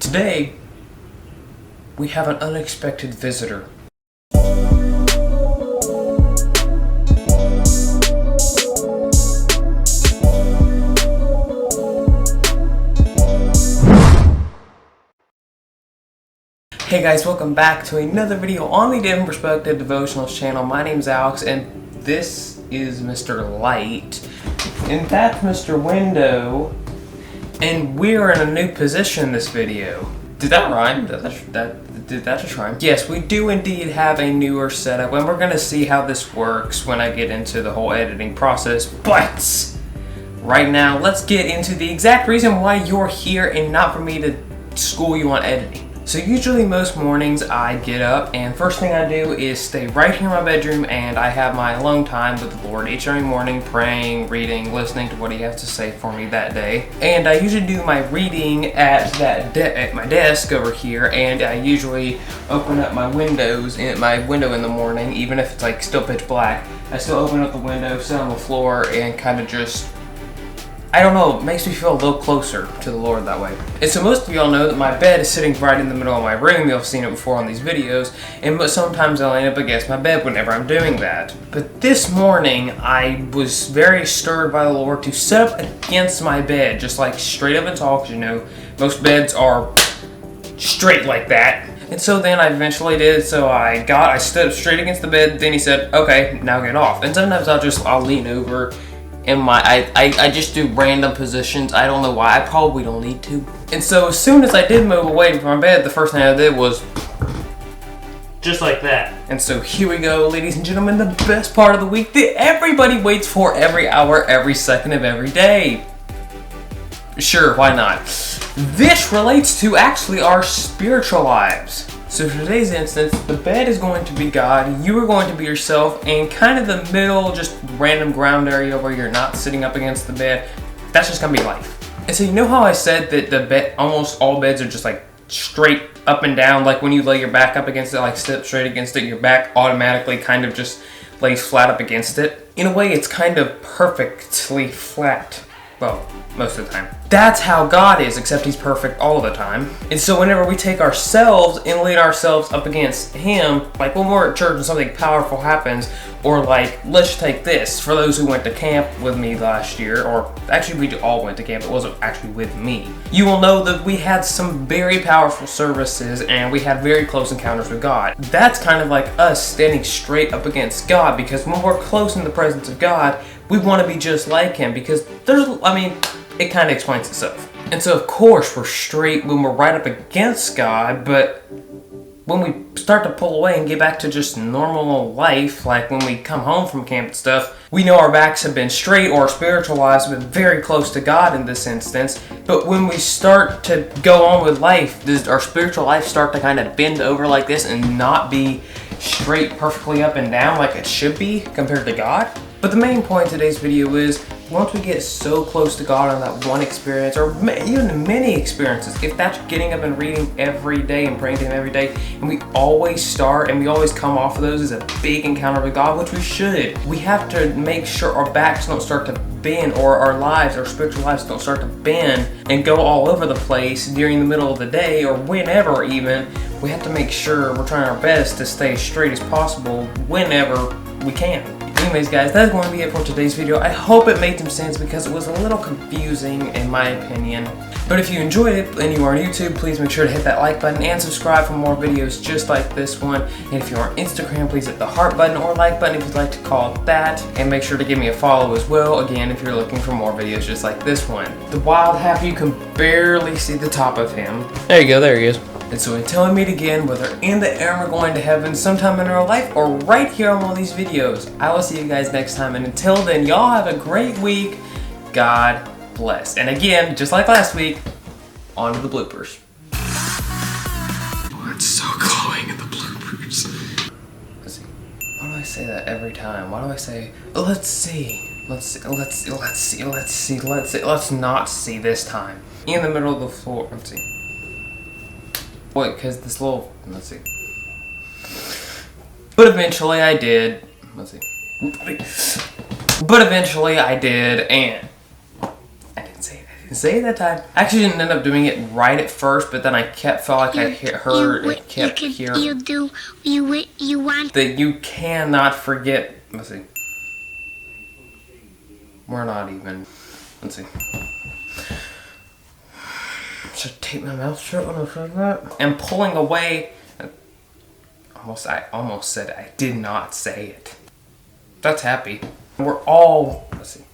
Today, we have an unexpected visitor. Hey guys, welcome back to another video on the Different Perspective Devotionals channel. My name's Alex and this is Mr. Light. And that's Mr. Window. And we're in a new position in this video. Did that rhyme? Did that just rhyme? Yes, we do indeed have a newer setup, and we're gonna see how this works when I get into the whole editing process. But right now, let's get into the exact reason why you're here and not for me to school you on editing. So usually most mornings I get up and first thing I do is stay right here in my bedroom and I have my alone time with the Lord each and every morning, praying, reading, listening to what He has to say for me that day. And I usually do my reading at my desk over here, and I usually open up my window in the morning, even if it's like still pitch black. I still open up the window, sit on the floor, and kind of just, I don't know, it makes me feel a little closer to the Lord that way. And so most of y'all know that my bed is sitting right in the middle of my room. You've seen it before on these videos. And sometimes I'll end up against my bed whenever I'm doing that. But this morning, I was very stirred by the Lord to sit up against my bed, just like straight up and tall, because you know, most beds are straight like that. And so then I eventually did, so I stood up straight against the bed. Then He said, okay, now get off. And sometimes I'll lean over. I just do random positions. I don't know why. I probably don't need to. And so as soon as I did move away from my bed, the first thing I did was just like that. And so here we go, ladies and gentlemen, the best part of the week that everybody waits for every hour, every second of every day. Sure, why not? This relates to actually our spiritual lives. So for today's instance, the bed is going to be God, you are going to be yourself, and kind of the middle, just random ground area where you're not sitting up against the bed, that's just going to be life. And so you know how I said that almost all beds are just like straight up and down, like when you lay your back up against it, like sit up straight against it, your back automatically kind of just lays flat up against it. In a way, it's kind of perfectly flat. Well, most of the time. That's how God is, except He's perfect all the time. And so whenever we take ourselves and lean ourselves up against Him, like when we're at church and something powerful happens, or like, let's take this, for those who went to camp with me last year, or actually we all went to camp, it wasn't actually with me. You will know that we had some very powerful services and we had very close encounters with God. That's kind of like us standing straight up against God, because when we're close in the presence of God, we want to be just like Him, because it kind of explains itself. And so of course we're straight when we're right up against God, but when we start to pull away and get back to just normal life, like when we come home from camp and stuff, we know our backs have been straight, or our spiritual lives have been very close to God in this instance. But when we start to go on with life, does our spiritual life start to kind of bend over like this and not be straight perfectly up and down like it should be compared to God? But the main point of today's video is, once we get so close to God on that one experience, or even many experiences, if that's getting up and reading every day and praying to Him every day, and we always start and we always come off of those as a big encounter with God, which we should, we have to make sure our backs don't start to bend, or our spiritual lives don't start to bend and go all over the place during the middle of the day, or whenever even. We have to make sure we're trying our best to stay straight as possible whenever we can. Anyways guys, that's going to be it for today's video. I hope it made some sense, because it was a little confusing in my opinion. But if you enjoyed it and you are on YouTube, please make sure to hit that like button and subscribe for more videos just like this one. And if you're on Instagram, please hit the heart button or like button if you'd like to call it that. And make sure to give me a follow as well, again, if you're looking for more videos just like this one. The wild half, you can barely see the top of him. There you go, there he is. And so until I meet again, whether in the air or going to heaven sometime in our life, or right here on one of these videos, I will see you guys next time. And until then, y'all have a great week. God bless. And again, just like last week, on to the bloopers. Oh, it's so glowing in the bloopers. Let's see. Why do I say that every time? Why do I say, let's see, let's not see this time. In the middle of the floor, let's see. Wait, because this little, let's see. But eventually I did, let's see. But eventually I did, and I did. didn't say it that time. I actually didn't end up doing it right at first, but then I felt like I heard it kept hearing. You want That you cannot forget. Let's see. We're not even. Let's see. Should I tape my mouth shut when I said that? And pulling away. I almost said I did not say it. That's happy. We're all. Let's see.